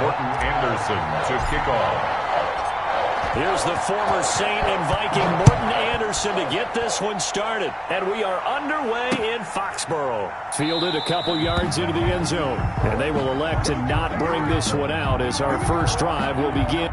Morton Anderson to kick off. Here's the former Saint and Viking Morton Anderson to get this one started. And we are underway in Foxborough. Fielded a couple yards into the end zone. And they will elect to not bring this one out as our first drive will begin.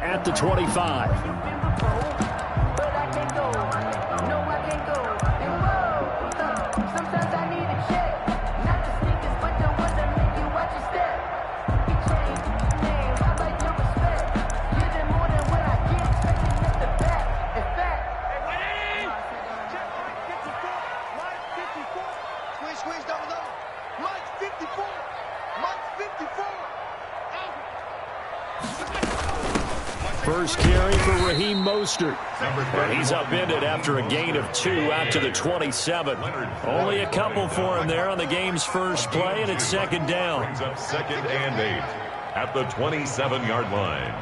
At the 25. First carry for Raheem Mostert. And he's upended after a gain of 2 out to the 27. Only a couple for him there on the game's first play, and it's second down. Brings up 2nd and 8 at the 27-yard line.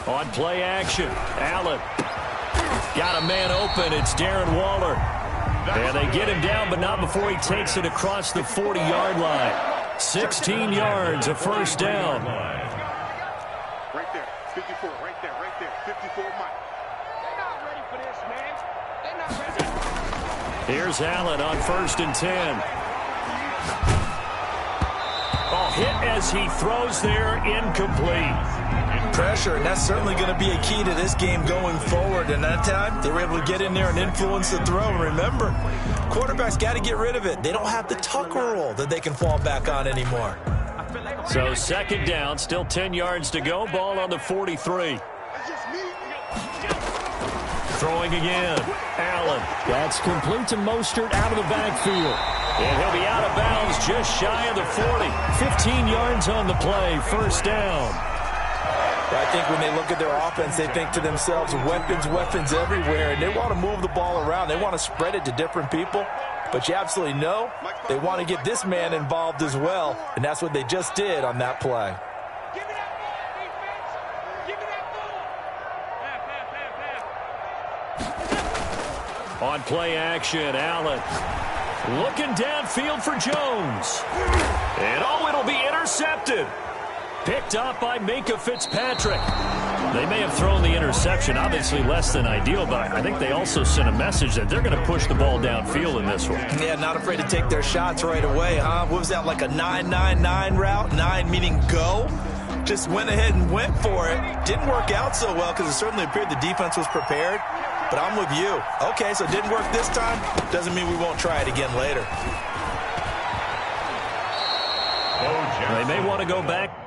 On play action, Allen. Got a man open. It's Darren Waller. And they get him down, but not before he takes it across the 40-yard line. 16 yards, a first down. Right there, 54, right there, 54, Mike. They're not ready for this, man. They're not ready. Here's Allen on 1st and 10. Oh, hit as he throws there, incomplete. Pressure, and that's certainly going to be a key to this game going forward. And that time, they were able to get in there and influence the throw. And remember, quarterbacks got to get rid of it. They don't have the tuck roll that they can fall back on anymore. So second down, still 10 yards to go. Ball on the 43. Throwing again. Allen. That's complete to Mostert out of the backfield. And he'll be out of bounds just shy of the 40. 15 yards on the play. First down. I think when they look at their offense, they think to themselves, weapons everywhere, and they want to move the ball around. They want to spread it to different people, but you absolutely know they want to get this man involved as well, and that's what they just did on that play. On play action, Allen. Looking downfield for Jones. And it'll be intercepted. Picked up by Minka Fitzpatrick. They may have thrown the interception, obviously less than ideal, but I think they also sent a message that they're going to push the ball downfield in this one. Yeah, not afraid to take their shots right away, huh? What was that, like a 9-9-9 route? 9 meaning go? Just went ahead and went for it. Didn't work out so well because it certainly appeared the defense was prepared. But I'm with you. Okay, so it didn't work this time. Doesn't mean we won't try it again later. They may want to go back.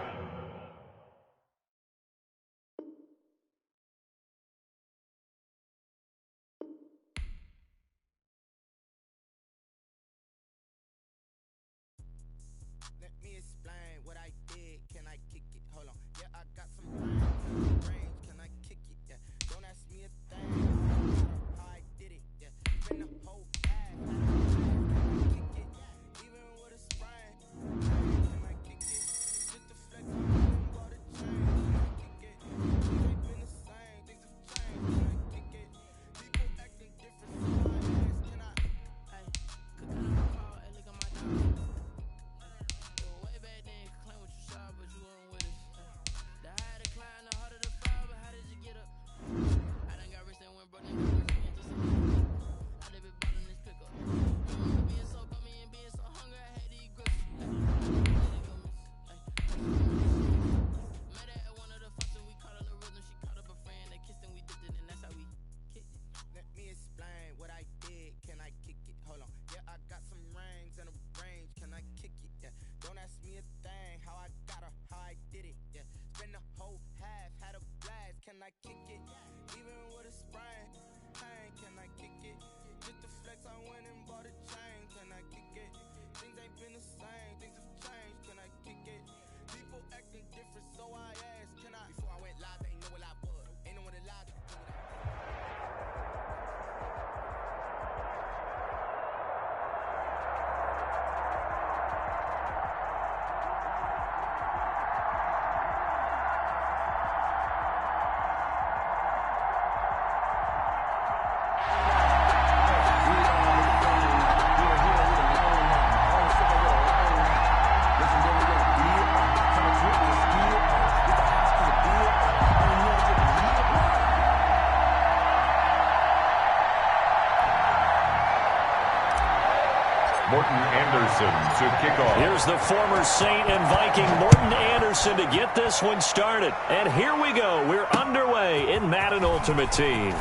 Morton Anderson to kick off. Here's the former Saint and Viking Morton Anderson to get this one started. And here we go. We're underway in Madden Ultimate Team.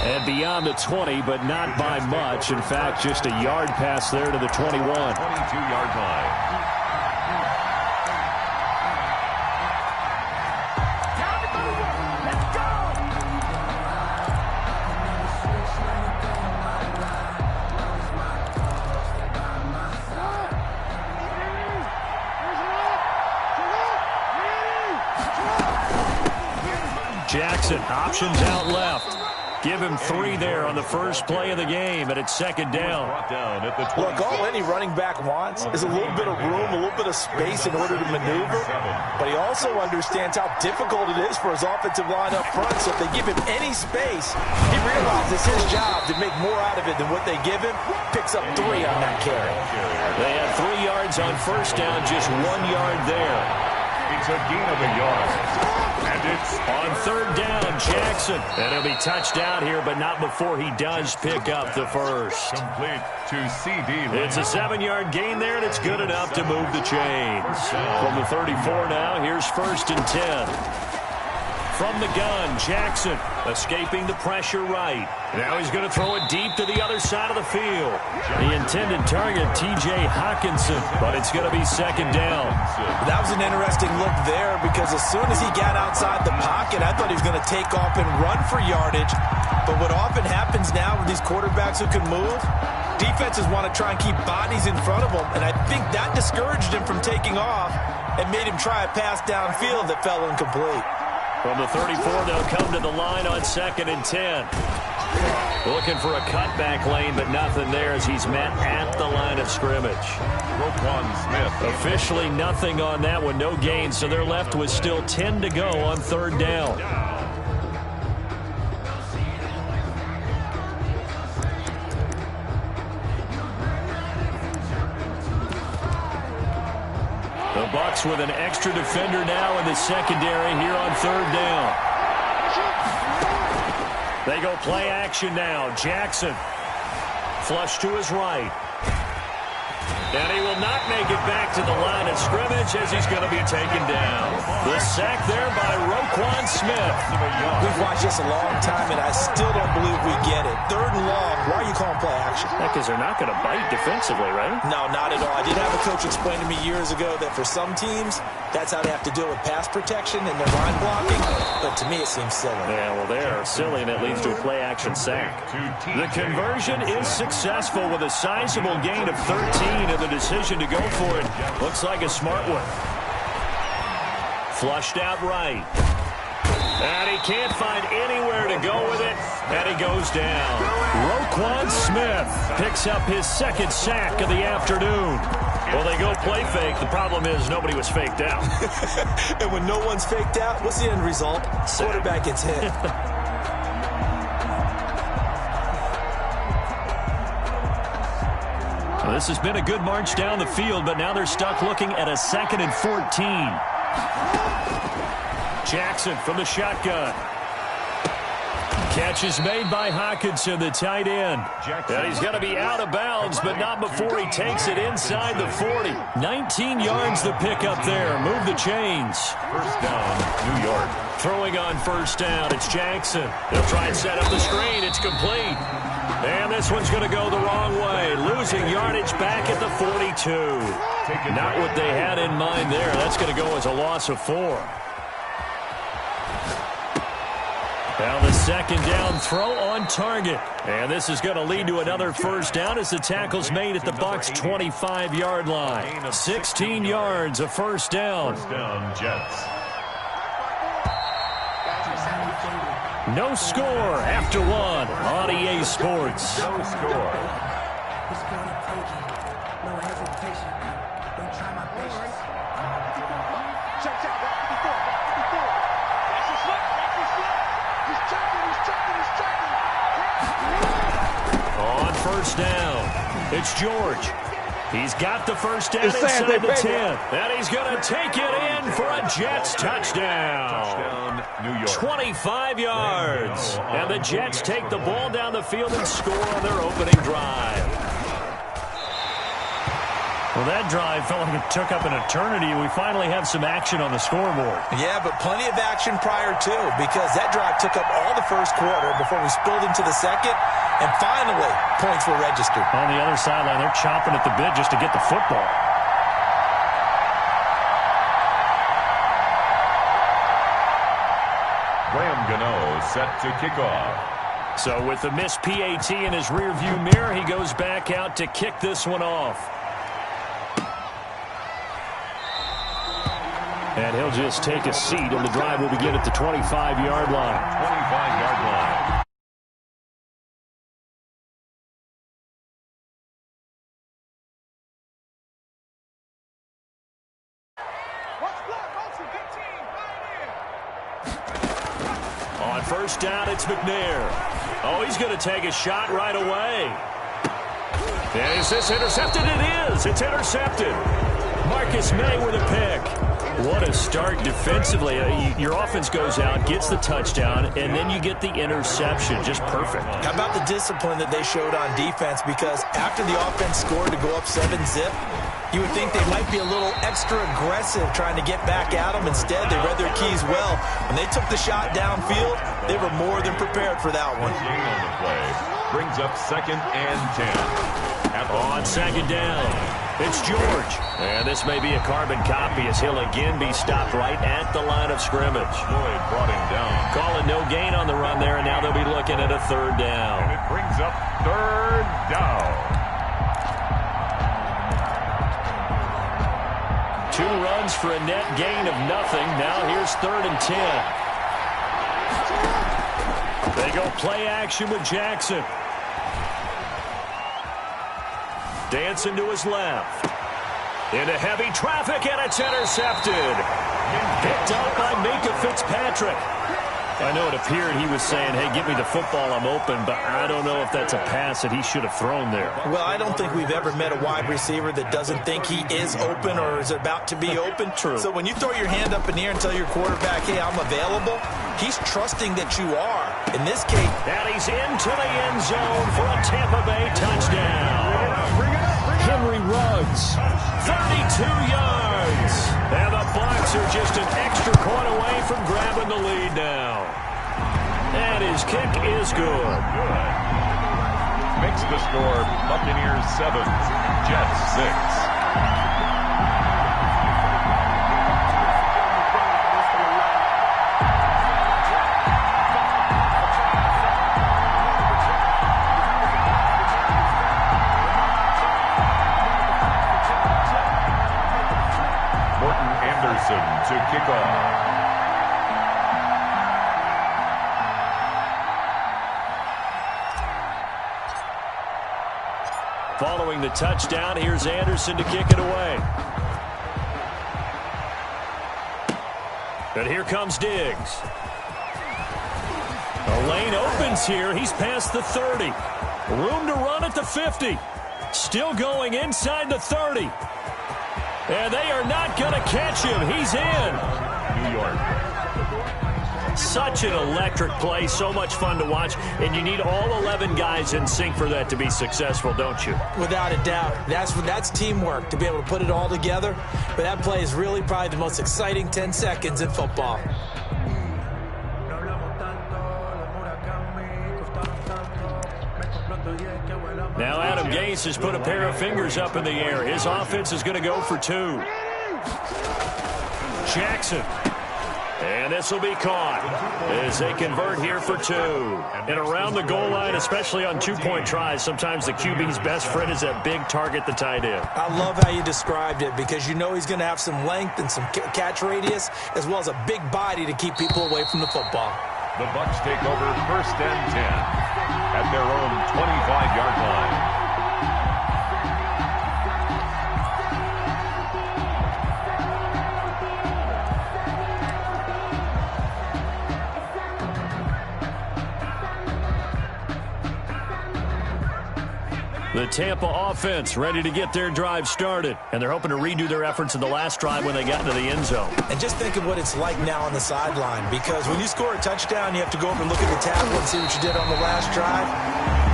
And beyond the 20, but not by much. In fact, just a yard pass there to the 21. 22-yard line. Jackson, options out left. Give him 3 there on the first play of the game, and it's second down. Look, all any running back wants is a little bit of room, a little bit of space in order to maneuver. But he also understands how difficult it is for his offensive line up front. So if they give him any space, he realizes it's his job to make more out of it than what they give him. Picks up 3 on that carry. They had 3 yards on first down, just 1 yard there. It's a gain of a yard. And it's on third down, Jackson. And he'll be touched out here, but not before he does pick up the first. Complete to CD. It's a 7-yard gain there, and it's good enough to move the chains. From the 34 now, here's 1st and 10. From the gun, Jackson escaping the pressure right. Now he's going to throw it deep to the other side of the field. The intended target, T.J. Hawkinson, but it's going to be second down. That was an interesting look there because as soon as he got outside the pocket, I thought he was going to take off and run for yardage. But what often happens now with these quarterbacks who can move, defenses want to try and keep bodies in front of them, and I think that discouraged him from taking off and made him try a pass downfield that fell incomplete. From the 34, they'll come to the line on 2nd and 10. Looking for a cutback lane, but nothing there as he's met at the line of scrimmage. Smith. Officially nothing on that one, no gain, so they're left with still 10 to go on 3rd down. The Bucs with an extra defender now in the secondary here on 3rd down. They go play action now. Jackson flush to his right. And he will not make it back to the line of scrimmage as he's going to be taken down. The sack there by Roquan Smith. We've watched this a long time, and I still don't believe we get it. 3rd and long. Why are you calling play action? Because they're not going to bite defensively, right? No, not at all. I did have a coach explain to me years ago that for some teams, that's how they have to deal with pass protection and their line blocking. But to me, it seems silly. Yeah, well, they're silly, and it leads to a play-action sack. The conversion is successful with a sizable gain of 13, and the decision to go for it looks like a smart one. Flushed out right. And he can't find anywhere to go with it, and he goes down. Roquan Smith picks up his 2nd sack of the afternoon. Well, they go play fake. The problem is nobody was faked out. And when no one's faked out, what's the end result? Quarterback gets hit. Well, this has been a good march down the field, but now they're stuck looking at a 2nd and 14. Jackson from the shotgun. Catch is made by Hawkinson, the tight end. And he's going to be out of bounds, but not before he takes it inside the 40. 19 yards the pickup there. Move the chains. 1st down, New York. Throwing on 1st down, it's Jackson. They'll try and set up the screen. It's complete. And this one's going to go the wrong way. Losing yardage back at the 42. Not what they had in mind there. That's going to go as a loss of 4. Now the 2nd down throw on target. And this is going to lead to another 1st down as the tackle's made at the Bucs' 25-yard line. 16 yards, a 1st down. 1st down, Jets. No score after 1 on EA Sports. No score. On 1st down, it's George. He's got the 1st down inside the 10. And he's going to take it in for a Jets touchdown. New York. 25 yards. And the Jets take the ball down the field and score on their opening drive. Well, that drive felt like it took up an eternity, and we finally have some action on the scoreboard. Yeah, but plenty of action prior to, because that drive took up all the first quarter before we spilled into the second, and finally, points were registered. On the other sideline, they're chomping at the bit just to get the football. Graham Gano set to kick off. So with the missed PAT in his rearview mirror, he goes back out to kick this one off. And he'll just take a seat, and the drive will begin at the 25-yard line. 25-yard line. On first down, it's McNair. Oh, he's going to take a shot right away. And is this intercepted? It is. It's intercepted. Marcus May with a pick. What a start defensively. Your offense goes out, gets the touchdown, and then you get the interception. Just perfect. How about the discipline that they showed on defense? Because after the offense scored to go up 7-zip, you would think they might be a little extra aggressive trying to get back at them. Instead, they read their keys well. When they took the shot downfield, they were more than prepared for that one. On the play brings up 2nd and 10. On second down, it's George. And this may be a carbon copy as he'll again be stopped right at the line of scrimmage. Floyd brought him down. Calling no gain on the run there, and now they'll be looking at a 3rd down. And it brings up 3rd down. 2 runs for a net gain of nothing. Now here's 3rd and 10. They go play action with Jackson. Dancing to his left. Into heavy traffic, and it's intercepted. Picked up by Minka Fitzpatrick. I know it appeared he was saying, hey, give me the football, I'm open, but I don't know if that's a pass that he should have thrown there. Well, I don't think we've ever met a wide receiver that doesn't think he is open or is about to be open. True. So when you throw your hand up in the air and tell your quarterback, hey, I'm available, he's trusting that you are. In this case, and he's into the end zone for a Tampa Bay touchdown. Henry Ruggs, 32 yards. And the Bucs are just an extra point away from grabbing the lead now. And his kick is good. Makes the score Buccaneers 7, Jets 6. To kick off. Following the touchdown, here's Anderson to kick it away. And here comes Diggs. The lane opens here. He's past the 30. Room to run at the 50. Still going inside the 30. And they are not going to catch him. He's in. New York. Such an electric play. So much fun to watch. And you need all 11 guys in sync for that to be successful, don't you? Without a doubt. That's teamwork, to be able to put it all together. But that play is really probably the most exciting 10 seconds in football. Now Adam Gase has put a pair of fingers up in the air. His offense is going to go for 2. Jackson. And this will be caught as they convert here for 2. And around the goal line, especially on 2-point tries, sometimes the QB's best friend is that big target, the tight end. I love how you described it, because you know he's going to have some length and some catch radius, as well as a big body to keep people away from the football. The Bucs take over 1st and 10 at their own 25-yard line. The Tampa offense ready to get their drive started. And they're hoping to redo their efforts in the last drive when they got into the end zone. And just think of what it's like now on the sideline, because when you score a touchdown, you have to go over and look at the tackle and see what you did on the last drive.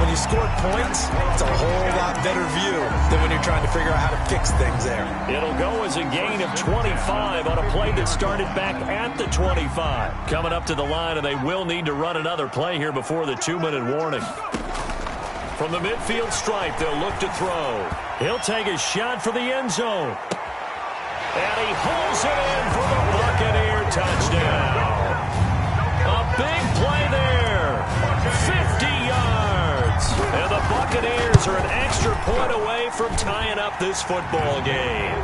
When you scored points, it's a whole lot better view. than when you're trying to figure out how to fix things there. It'll go as a gain of 25 on a play that started back at the 25. Coming up to the line, and they will need to run another play here before the 2-minute warning. From the midfield stripe, they'll look to throw. He'll take a shot for the end zone. And he holds it in for the Buccaneer touchdown. A big play there. 50 yards. And the Buccaneers are an extra point away from tying up this football game.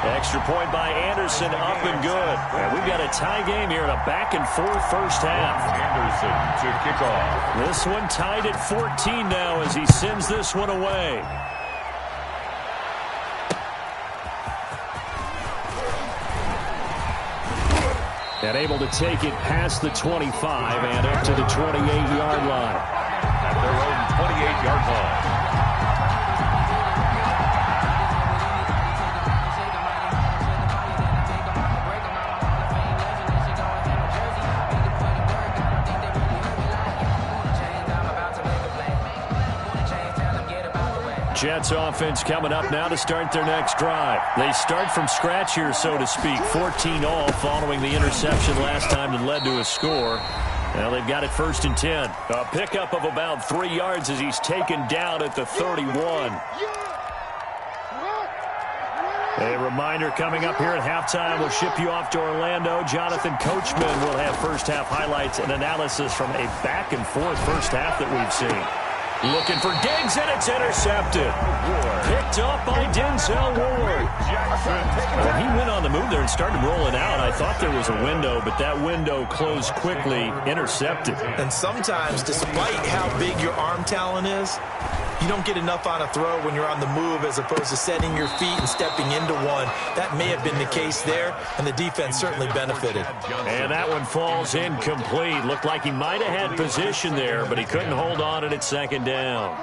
Extra point by Anderson, up and good. And we've got a tie game here in a back-and-forth first half. Anderson to kick off. This one tied at 14 now as he sends this one away. And able to take it past the 25 and up to the 28-yard line. At their own 28-yard line. Jets offense coming up now to start their next drive. They start from scratch here, so to speak. 14 all following the interception last time that led to a score. Now they've got it 1st and 10. A pickup of about 3 yards as he's taken down at the 31. A reminder coming up here at halftime. We'll ship you off to Orlando. Jonathan Coachman will have first half highlights and analysis from a back-and-forth first half that we've seen. Looking for Diggs, and it's intercepted. Picked up by Denzel Ward. Well, he went on the move there and started rolling out. I thought there was a window, but that window closed quickly. Intercepted. And sometimes, despite how big your arm talent is, you don't get enough on a throw when you're on the move as opposed to setting your feet and stepping into one. That may have been the case there, and the defense certainly benefited. And that one falls incomplete. Looked like he might have had position there, but he couldn't hold on at 2nd down.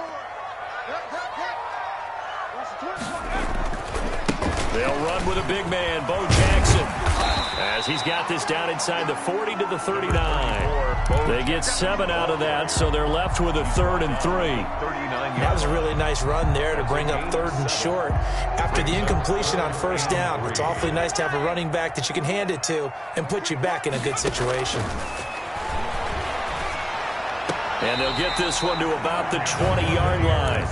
They'll run with a big man, Bo Jackson, as he's got this down inside the 40 to the 39. They get 7 out of that, so they're left with a 3rd and 3. That was a really nice run there to bring up 3rd and short. After the incompletion on 1st down, it's awfully nice to have a running back that you can hand it to and put you back in a good situation. And they'll get this one to about the 20-yard line.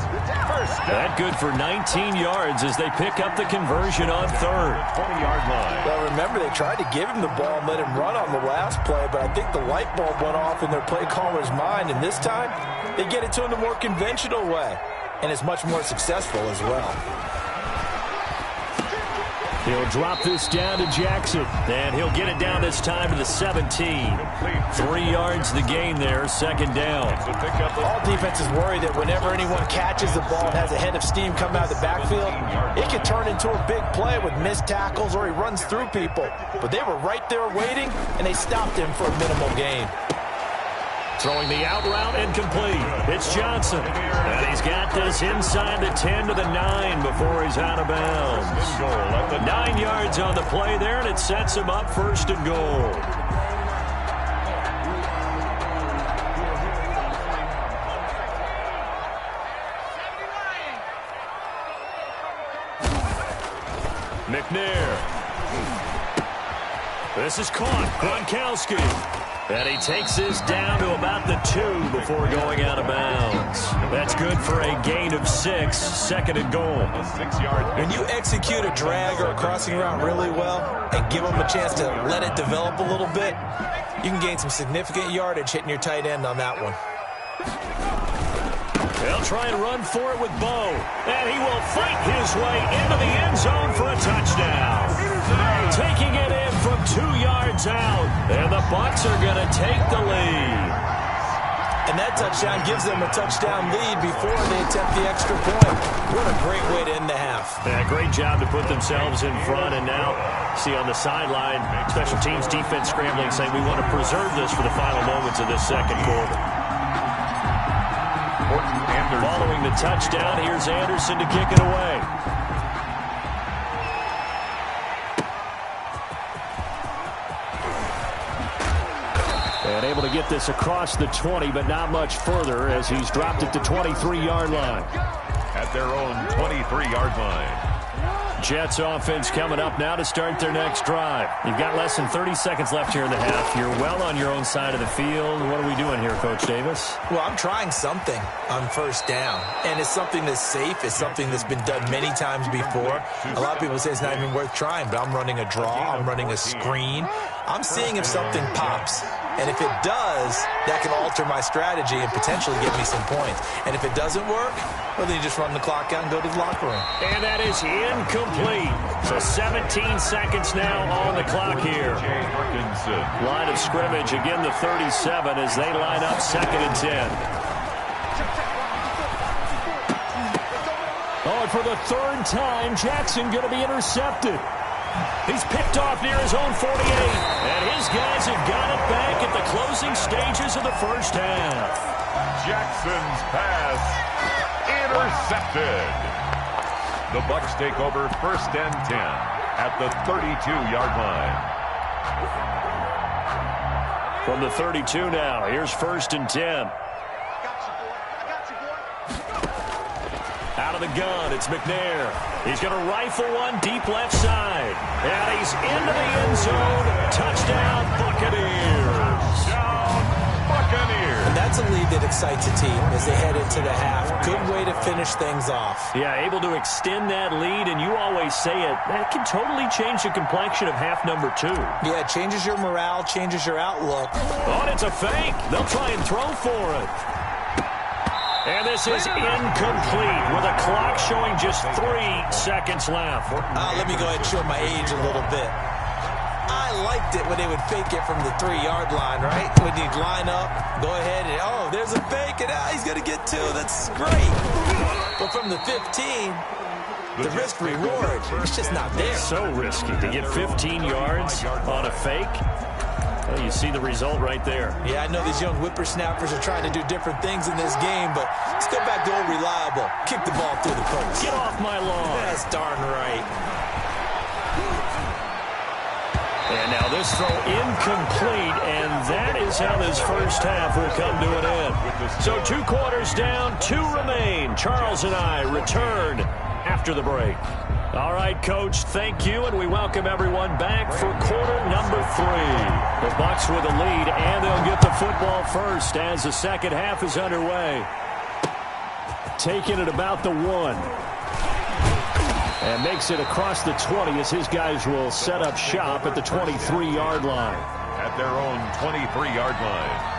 That good for 19 yards as they pick up the conversion on 3rd. 20-yard line. Well, remember, they tried to give him the ball and let him run on the last play, but I think the light bulb went off in their play caller's mind, and this time they get it to him the more conventional way, and it's much more successful as well. He'll drop this down to Jackson, and he'll get it down this time to the 17. 3 yards the gain there, 2nd down. All defenses worry that whenever anyone catches the ball and has a head of steam come out of the backfield, it can turn into a big play with missed tackles or he runs through people. But they were right there waiting, and they stopped him for a minimal gain. Throwing the out route incomplete. It's Johnson. And he's got this inside the 10 to the 9 before he's out of bounds. 9 yards on the play there, and it sets him up 1st and goal. McNair. This is caught. Gronkowski. And he takes this down to about the 2 before going out of bounds. That's good for a gain of 6, 2nd and goal. 6-yard. When you execute a drag or a crossing route really well and give them a chance to let it develop a little bit, you can gain some significant yardage hitting your tight end on that one. They'll try and run for it with Bo. And he will fight his way into the end zone for a touchdown. Taking it in from 2 yards out. And the Bucs are going to take the lead. And that touchdown gives them a touchdown lead before they attempt the extra point. What a great way to end the half. Yeah, great job to put themselves in front. And now, see on the sideline, special teams defense scrambling, saying we want to preserve this for the final moments of this 2nd quarter. Following the touchdown, here's Anderson to kick it away. And able to get this across the 20, but not much further as he's dropped at the 23-yard line. at their own 23-yard line. Jets offense coming up now to start their next drive. You've got less than 30 seconds left here in the half. You're well on your own side of the field. What are we doing here, Coach Davis? Well, I'm trying something on first down, and it's something that's safe. It's something that's been done many times before. A lot of people say it's not even worth trying, but I'm running a draw. I'm running a screen. I'm seeing if something pops. And if it does, that can alter my strategy and potentially get me some points. And if it doesn't work, well, then you just run the clock out and go to the locker room. And that is incomplete. So 17 seconds now on the clock here. Line of scrimmage, again the 37 as they line up 2nd and 10. Oh, and for the 3rd time, Jackson going to be intercepted. He's picked off near his own 48, and his guys have got it back at the closing stages of the first half. Jackson's pass intercepted. The Bucs take over 1st and 10 at the 32-yard line. From the 32 now, here's 1st and 10. Out of the gun, it's McNair. He's going to rifle one deep left side. And he's into the end zone. Touchdown, Buccaneers. Touchdown, Buccaneers. And that's a lead that excites a team as they head into the half. Good way to finish things off. Yeah, able to extend that lead, and you always say it, that can totally change the complexion of half number 2. Yeah, it changes your morale, changes your outlook. Oh, and it's a fake. They'll try and throw for it. And this is incomplete with a clock showing just 3 seconds left. Let me go ahead and show my age a little bit. I liked it when they would fake it from the 3-yard line, right? When you'd line up, go ahead and, oh, there's a fake, and he's going to get 2. That's great. But from the 15, the risk-reward, it's just not there. So risky to get 15 yards on a fake. Well, you see the result right there. Yeah, I know these young whippersnappers are trying to do different things in this game, but let's go back to old reliable. Kick the ball through the post. Get off my lawn. That's darn right. And now this throw incomplete, and that is how this first half will come to an end. So 2 quarters down, 2 remain. Charles and I return after the break. All right, Coach, thank you, and we welcome everyone back for quarter number 3. The Bucs with a lead, and they'll get the football first as the second half is underway. Taking it about the 1. And makes it across the 20 as his guys will set up shop at the 23-yard line. At their own 23-yard line.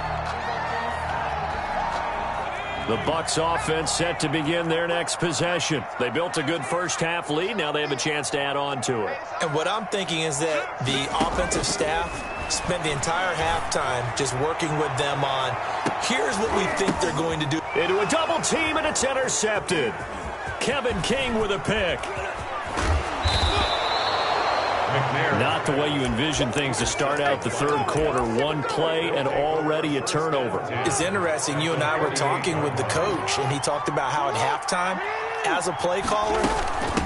The Bucs offense set to begin their next possession. They built a good first half lead. Now they have a chance to add on to it. And what I'm thinking is that the offensive staff spent the entire halftime just working with them on, here's what we think they're going to do. Into a double team, and it's intercepted. Kevin King with a pick. Not the way you envision things to start out the 3rd quarter. 1 play and already a turnover. It's interesting. You and I were talking with the coach, and he talked about how at halftime, as a play caller,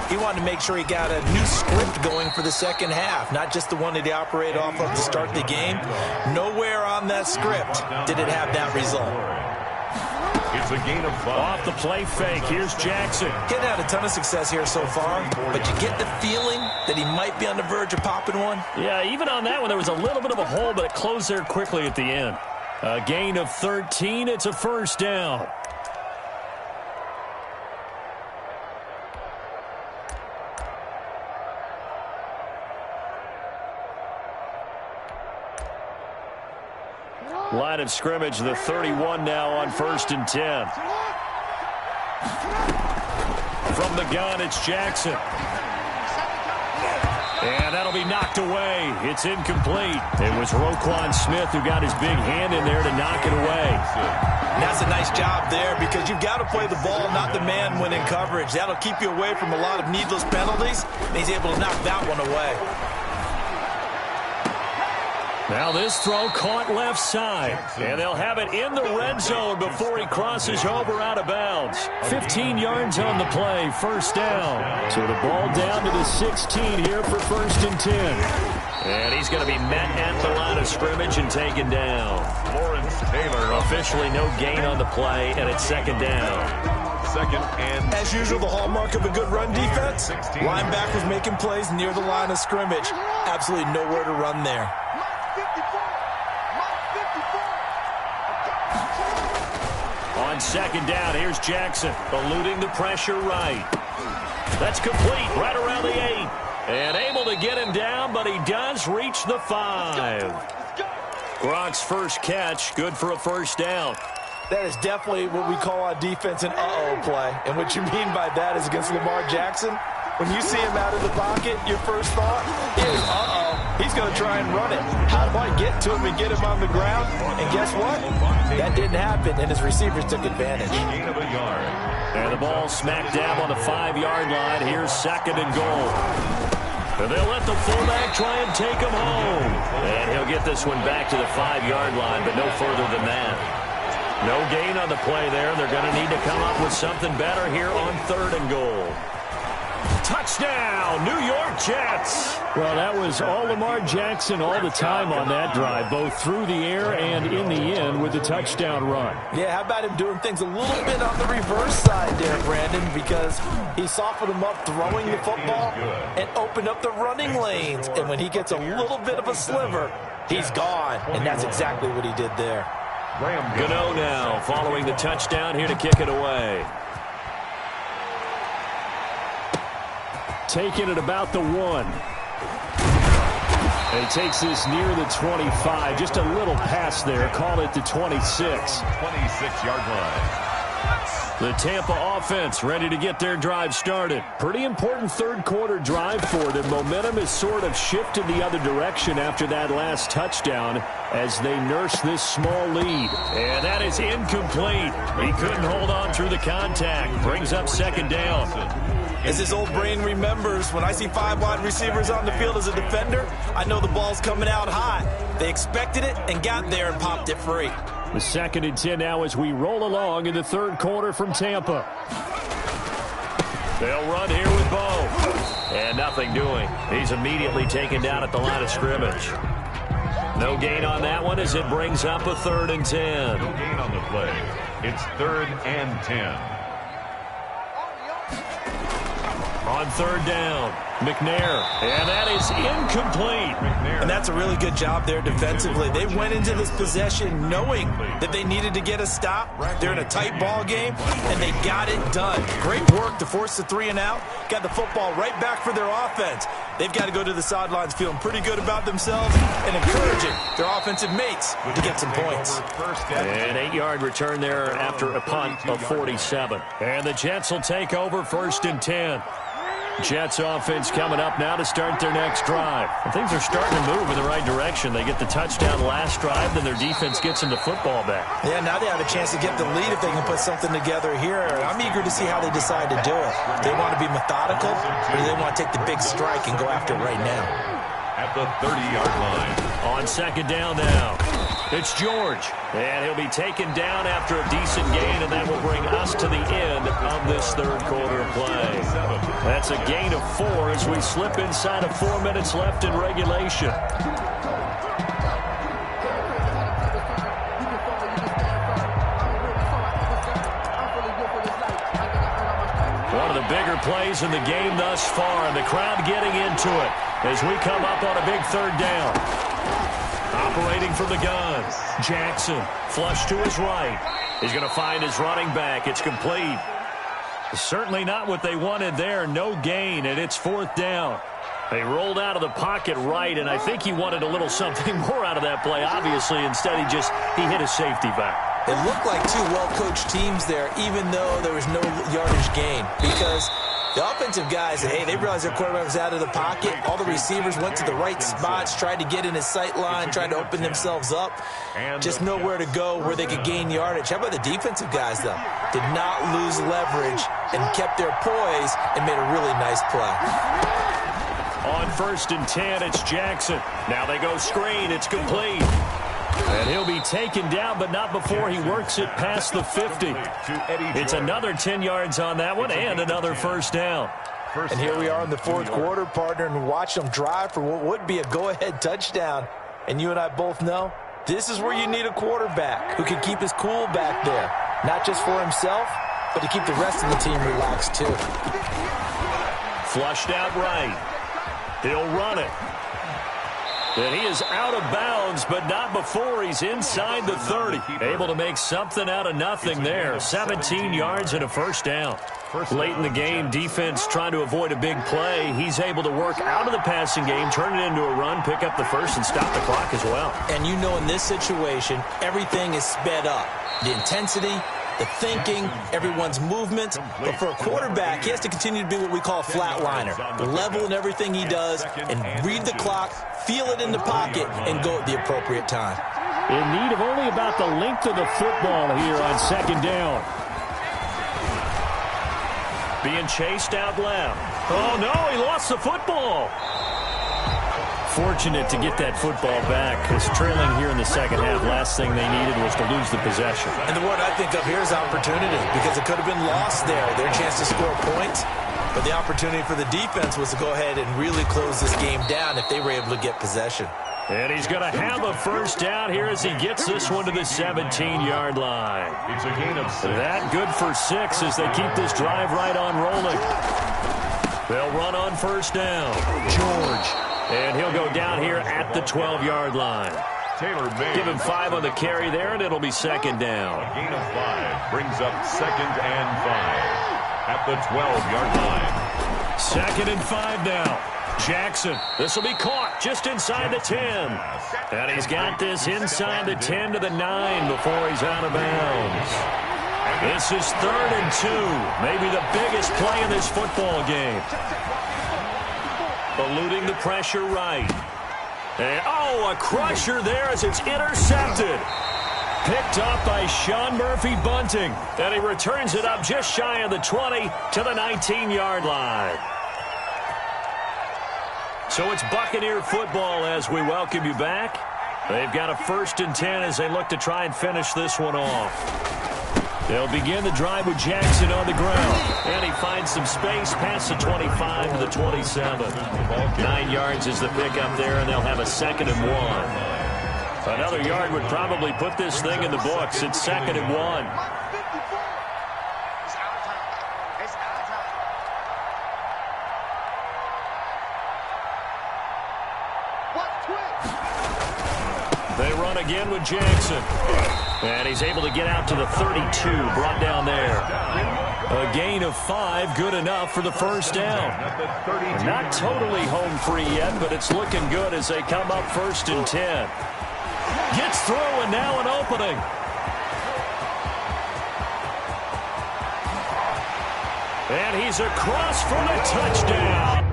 he wanted to make sure he got a new script going for the second half, not just the one that he operated off of to start the game. Nowhere on that script did it have that result. It's a gain of 5. Off the play fake. Here's Jackson. Getting had a ton of success here so far, but you get the feeling that he might be on the verge of popping one. Yeah, even on that one, there was a little bit of a hole, but it closed there quickly at the end. A gain of 13. It's a first down. Line of scrimmage, the 31 now on 1st and 10. From the gun, it's Jackson. And that'll be knocked away. It's incomplete. It was Roquan Smith who got his big hand in there to knock it away. And that's a nice job there because you've got to play the ball, not the man when in coverage. That'll keep you away from a lot of needless penalties. And he's able to knock that one away. Now this throw caught left side, and they'll have it in the red zone before he crosses over out of bounds. 15 yards on the play, first down. So the ball down to the 16 here for 1st and 10. And he's going to be met at the line of scrimmage and taken down. Lawrence Taylor. Officially no gain on the play, and it's 2nd down. 2nd and... As usual, the hallmark of a good run defense, linebackers making plays near the line of scrimmage. Absolutely nowhere to run there. On 2nd down, here's Jackson, eluding the pressure right. That's complete, right around the 8. And able to get him down, but he does reach the 5. Gronk's first catch, good for a first down. That is definitely what we call on defense an uh-oh play. And what you mean by that is against Lamar Jackson, when you see him out of the pocket, your first thought is, uh-oh, he's going to try and run it. How do I get to him and get him on the ground? And guess what? That didn't happen, and his receivers took advantage. Gain of a yard. And the ball smack dab on the 5-yard line. Here's 2nd and goal. And they'll let the fullback try and take him home. And he'll get this one back to the 5-yard line, but no further than that. No gain on the play there. They're going to need to come up with something better here on 3rd and goal. Touchdown, New York Jets. Well, that was all Lamar Jackson all the time on that drive, both through the air and in the end with the touchdown run. Yeah, how about him doing things a little bit on the reverse side there, Brandon, because he softened him up throwing the football and opened up the running lanes. And when he gets a little bit of a sliver, he's gone. And that's exactly what he did there. Gano now following the touchdown here to kick it away. Taking it about the 1. And he takes this near the 25. Just a little pass there. Call it the 26. 26-yard line. The Tampa offense ready to get their drive started. Pretty important 3rd quarter drive for them. Momentum has sort of shifted the other direction after that last touchdown as they nurse this small lead. And that is incomplete. He couldn't hold on through the contact. Brings up 2nd down. As his old brain remembers, when I see 5 wide receivers on the field as a defender, I know the ball's coming out hot. They expected it and got there and popped it free. The 2nd and 10 now as we roll along in the 3rd quarter from Tampa. They'll run here with Bo. And nothing doing. He's immediately taken down at the line of scrimmage. No gain on that one as it brings up a 3rd and 10. No gain on the play. It's 3rd and 10. On 3rd down, McNair. And that is incomplete. And that's a really good job there defensively. They went into this possession knowing that they needed to get a stop. They're in a tight ball game, and they got it done. Great work to force the 3 and out. Got the football right back for their offense. They've got to go to the sidelines feeling pretty good about themselves and encouraging their offensive mates to get some points. An 8-yard return there after a punt of 47. And the Jets will take over 1st and 10. Jets offense coming up now to start their next drive. And things are starting to move in the right direction. They get the touchdown last drive, then their defense gets them the football back. Yeah, now they have a chance to get the lead if they can put something together here. I'm eager to see how they decide to do it. They want to be methodical, or do they want to take the big strike and go after it right now? At the 30-yard line. On 2nd down now, it's George. And he'll be taken down after a decent gain, and that will bring us to the end of this 3rd quarter of play. That's a gain of 4 as we slip inside of 4 minutes left in regulation. One of the bigger plays in the game thus far, and the crowd getting into it as we come up on a big 3rd down. Operating from the gun, Jackson, flush to his right. He's going to find his running back. It's complete. Certainly not what they wanted there. No gain, and it's 4th down. They rolled out of the pocket right, and I think he wanted a little something more out of that play, obviously. Instead, he hit a safety back. It looked like 2 well-coached teams there, even though there was no yardage gain, because the offensive guys, hey, they realized their quarterback was out of the pocket. All the receivers went to the right spots, tried to get in his sight line, tried to open themselves up. Just nowhere to go where they could gain yardage. How about the defensive guys, though? Did not lose leverage and kept their poise and made a really nice play. On 1st and 10, it's Jackson. Now they go screen. It's complete. And he'll be taken down, but not before he works it past the 50. It's another 10 yards on that one and another 1st down. And here we are in the 4th quarter, partner, and watch them drive for what would be a go-ahead touchdown. And you and I both know this is where you need a quarterback who can keep his cool back there, not just for himself, but to keep the rest of the team relaxed too. Flushed out right. He'll run it. And he is out of bounds, but not before he's inside the 30. Able to make something out of nothing there. 17 yards and a first down. Late in the game, defense trying to avoid a big play. He's able to work out of the passing game, turn it into a run, pick up the first, and stop the clock as well. And you know in this situation, everything is sped up. The intensity, the thinking, everyone's movements. But for a quarterback, he has to continue to be what we call a flatliner. Level in everything he does and read the clock, feel it in the pocket, and go at the appropriate time. In need of only about the length of the football here on second down. Being chased out left. Oh, no, he lost the football. Fortunate to get that football back, because trailing here in the second half, last thing they needed was to lose the possession. And the word I think of here is opportunity, because it could have been lost there, their chance to score points. But the opportunity for the defense was to go ahead and really close this game down if they were able to get possession. And he's going to have a first down here as he gets this one to the 17-yard line. It's a gain of 6. That good for 6 as they keep this drive right on rolling. They'll run on first down. George. And he'll go down here at the 12-yard line. Taylor May. Give him 5 on the carry there, and it'll be second down. A gain of 5 brings up 2nd and 5 at the 12-yard line. 2nd and 5 now. Jackson, this will be caught just inside the 10. And he's got this inside the 10 to the 9 before he's out of bounds. This is 3rd and 2, maybe the biggest play in this football game. Eluding the pressure right. And, oh, a crusher there as it's intercepted. Picked up by Sean Murphy Bunting. And he returns it up just shy of the 20 to the 19-yard line. So it's Buccaneer football as we welcome you back. They've got a 1st and 10 as they look to try and finish this one off. They'll begin the drive with Jackson on the ground. And he finds some space past the 25 to the 27. 9 yards is the pickup there, and they'll have a 2nd and 1. Another yard would probably put this thing in the books. It's 2nd and 1. They run again with Jackson. And he's able to get out to the 32, brought down there. A gain of 5, good enough for the first down. Not totally home free yet, but it's looking good as they come up 1st and 10. Gets through, and now an opening. And he's across for the touchdown.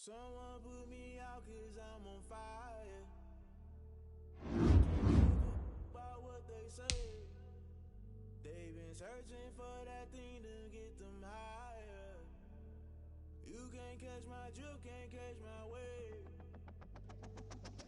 Someone put me out 'cause I'm on fire. About what they say. They've been searching for that thing to get them higher. You can't catch my drift, can't catch my wave.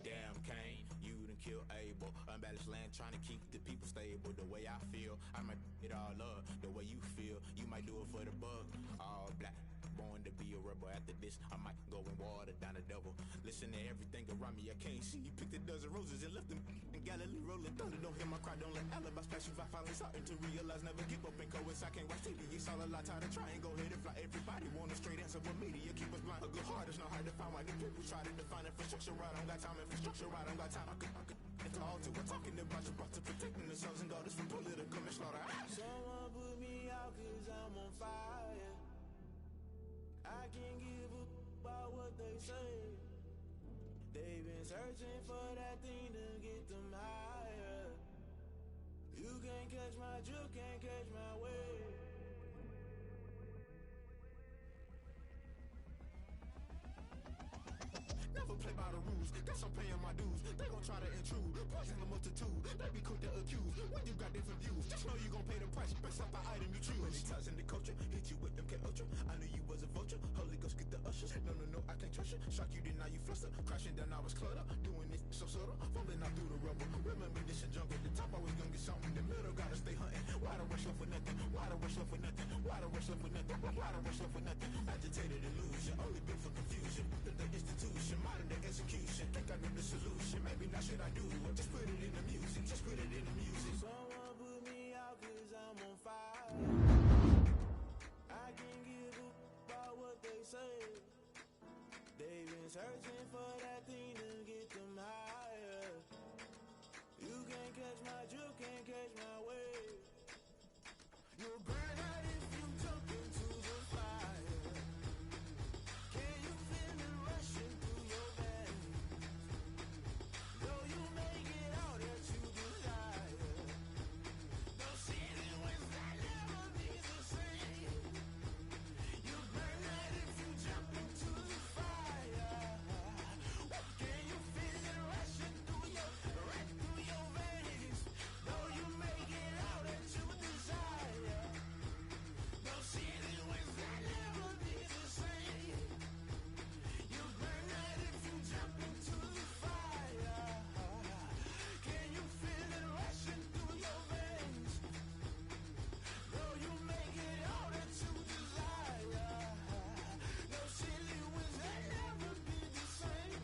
Damn Kane, you done kill Abel. Unbalanced land trying to keep the people stable. The way I feel, I might it all up. The way you feel, you might do it for the bug. All black. Born to be a rebel. After this, I might go and water down the devil. Listen to everything around me, I can't see. Picked a dozen roses and left them in Galilee rolling thunder. Don't hear my cry, don't let alibi splash. If I finally starting to realize, never give up and coerce. I can't watch TV, it's all a lot. Tired of trying, go ahead and fly. Everybody want a straight answer, but media keep us blind. A good heart is not hard to find. Why these people try to define infrastructure right? I don't got time, infrastructure right, I don't got time. I could it's all to we're talking about you, brought to protecting the sons and daughters from political manslaughter. Someone put me out 'cause I'm on fire. I can't give a about what they say. They've been searching for that thing to get them higher. You can't catch my drift, can't catch my wave. Never play by the rules, guess I'm paying my dues. They gon' try to intrude, poison the multitude. They be quick to accuse, when you got different views. Just know you gon' pay the price, based off the item you choose. Many ties in the culture, hit you with them Ultra. I knew you was a vulture, Holy Ghost get the ushers. No, I can't trust you. Shock you, then now you fluster. Crashing down, I was cluttered. Doing this So subtle, fumbling out through the rubble. Remember this a jungle. The top always gonna get something. The middle gotta stay hunting. Why the rush left with nothing? Why the rush left with nothing? Why the rush left with nothing? Why the rush left with nothing? Agitated illusion, only built for confusion. The institution, modern day execution. Think I know the solution. Maybe not should I do it? Just put it in the music. Just put it in the music. Someone put me out 'cause I'm on fire. I can't give up about what they say. They've been searching for that thing to get them higher. You can't catch my drift, can't catch my wave. You'll burn out if you jump into the fire. Can you feel it rushing through your veins? Though you make it all that you desire. No ceiling was that never be the same. You burn out if you jump into the fire. Can you feel it rushing through your veins? Though you make it all that you desire. No ceiling was that never be the same. You burn out if you jump into the fire. Can you feel it rushing through your veins? Though you make it all that you desire. No ceiling was that never be the same.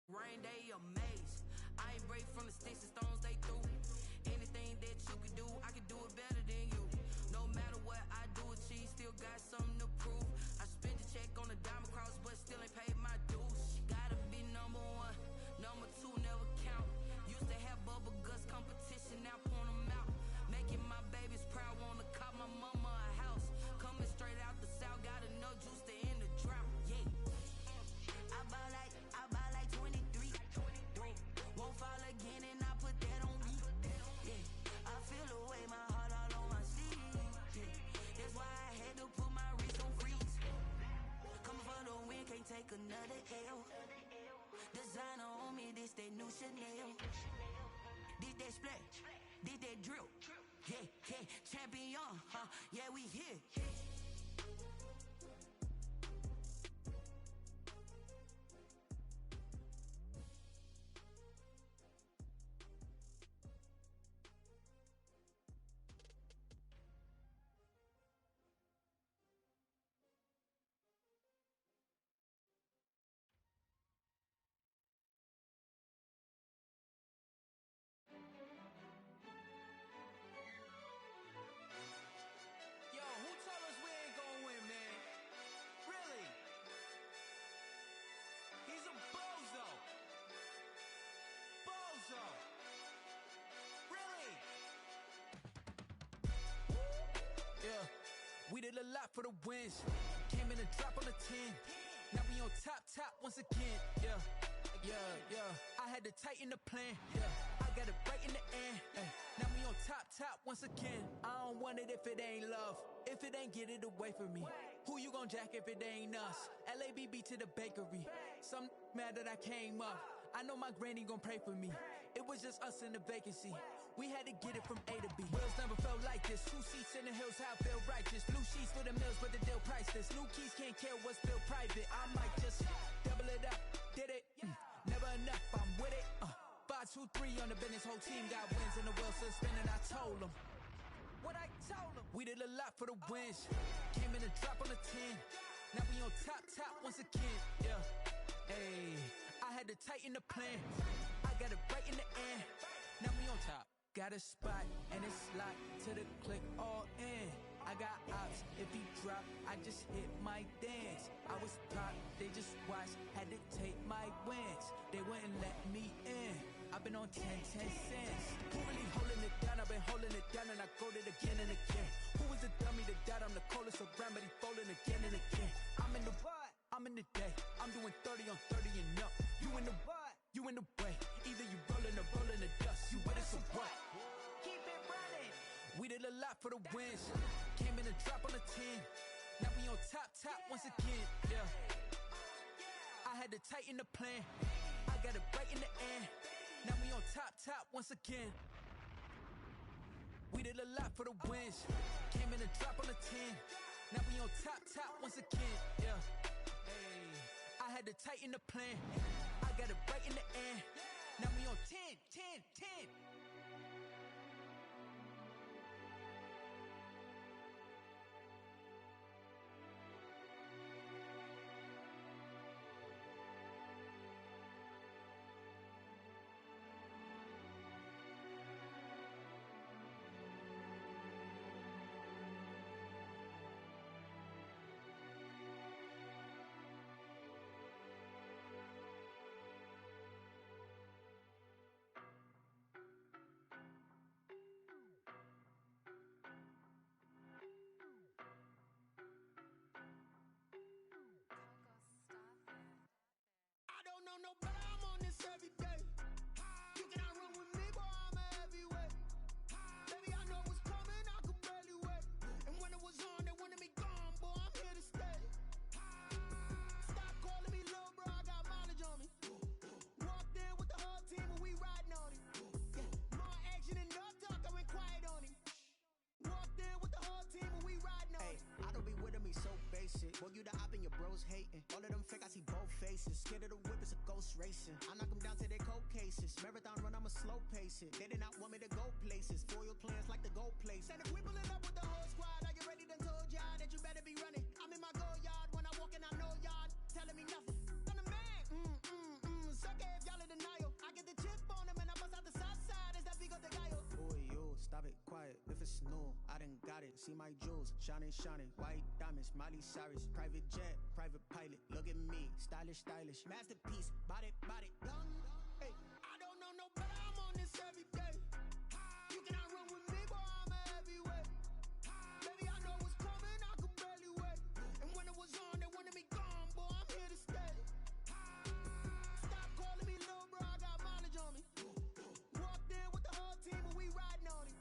Rain, they amazed. I ain't break from the sticks and stones they threw. Anything that you can do, I can do it better than you. No matter what I do, achieve, still got something to prove. I spent the check on the diamond cross, but still ain't paid my dues. Gotta be number one, number two never count. Used to have bubble guts competition, now point them out. Making my babies proud, wanna cop my mama a house. Coming straight out the south, got enough juice to end the drought. Yeah. I buy like 23. Won't fall again and I put that on me. Yeah. I feel the way, my heart all on my sleeve. Yeah. That's why I had to put my wrist on freeze. Coming for the win, can't take another L. Designer on me, this that new Chanel. Did that splash, did that drill. Yeah, yeah, champion, huh? Yeah, we here. did a lot for the wins. Came in a drop on the 10. Now we on top once again. Yeah. I had to tighten the plan. Yeah, I got it right in the end. Now we on top once again. I don't want it if it ain't love. If it ain't, get it away from me. Who you gon' jack if it ain't us? LABB to the bakery. Some mad that I came up. I know my granny gon' pray for me. It was just us in the vacancy. We had to get it from A to B. Wheels never felt like this. 2 seats in the hills, how I feel righteous. Blue sheets for the mills, but the deal priceless. New keys can't care what's still private. I might just double it up. Did it? Never enough, I'm with it. 5, 2, 3 on the business. Whole team got wins and the wheels still spinning. I told them what I told them. We did a lot for the wins. Came in a drop on the 10. Now we on top once again. Yeah. Hey, I had to tighten the plan. I got it right in the end. Now we on top. Got a spot and it's locked to the click all in. I got ops, if he drop, I just hit my dance. I was top, they just watched, had to take my wins. They wouldn't let me in. I've been on 10 cents. Who really holding it down? I've been holding it down and I go it again and again. Who was the dummy that died? I'm the coldest around, but he folding again and again. I'm in the what? I'm in the day. I'm doing 30 on 30 and up. You in the what? You in the way. Either you rolling or rolling the dust. You with us or what? Keep it running. We did a lot for the wins. Came in a drop on the 10. Now we on top once again. Yeah. I had to tighten the plan. I got it right in the end. Now we on top once again. We did a lot for the wins. Came in a drop on the 10. Now we on top once again. Yeah. Hey, I had to tighten the plan. I got it right in the end. Now we on 10. I don't know no better, I'm on this every day. You cannot run with me, boy, I'm a heavyweight. Baby, I know what's coming, I could barely wait. And when it was on, they wanted me gone, boy, I'm here to stay. Stop calling me little bro, I got mileage on me. Walked in with the whole team and we riding on it. More action and no talk, I went quiet on him. Walked in with the whole team and we riding on it. I don't be with me so basic. Boy, you the op and your bros hating. All of them fake, I see both faces. Scared of the whip, it's a ghost racing. I knock them down to their cold cases. Marathon run, I'ma slow pace it. They did not want me to go places. Foil plans like the gold place. And if we pulling up with the whole squad, are you ready? Done told y'all that you better be running. I'm in my go yard. When I walk in, I know y'all telling me nothing. I'm the man. Suck it if y'all in denial. I get the chip on them and I bust out the south side. Is that big of the guy? Boy, yo, stop it, quiet. If it's new, I done got it. See my jewels, shining. White diamonds, Miley Cyrus. Private jet, private pilot. Look at me, stylish. Masterpiece, body, done. Hey, I don't know no better, I'm on this every day. You cannot run with me, boy, I'm a heavyweight. Baby, I know what's coming, I could barely wait. And when it was on, they wanted me gone, boy, I'm here to stay. Stop calling me little bro, I got mileage on me. Walked in with the whole team and we riding on him.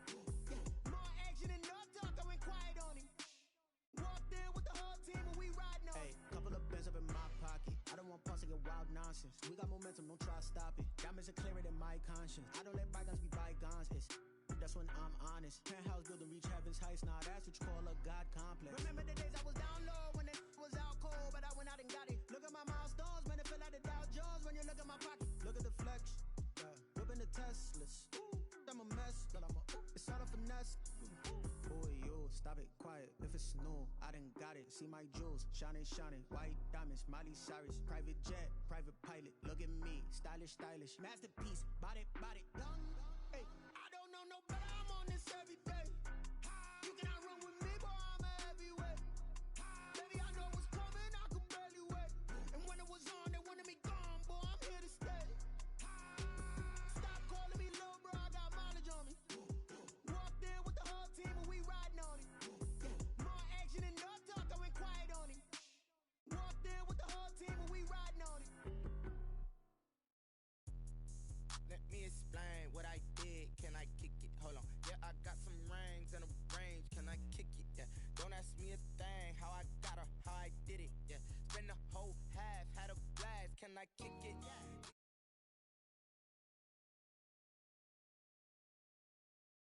More action and no talk, I went quiet on him. Walked in with the whole team and we riding on him. Hey, couple of bands up in my pocket. I don't want punks to get wild nonsense. We got momentum, don't try to stop it. Diamonds are clearer than my conscience. I don't let bygones be bygones. That's when I'm honest. Penthouse building, reach heaven's heights. Nah, that's what you call a God complex. Remember the days I was down low when it was out cold, but I went out and got it. Look at my milestones, man, it feel like the Dow Jones when you look at my pocket. Look at the flex, whipping the Teslas. I'm a mess, but it's all a finesse. Boy, yo, stop it, quiet. If it's new, I done got it. See my jewels, shining. White diamonds, Miley Cyrus. Private jet, private pilot. Look at me, stylish. Masterpiece, body, done. Hey, I don't know no better, I'm on this every day. You cannot run with me, boy, I'm a heavyweight. Baby, I know what's coming, I could barely wait. And when it was on, they wanted me gone, boy, I'm here to stay. Stop calling me little bro, I got mileage on me. Walked in with the whole team and we riding on it. More action and no Let me explain what I did. Can I kick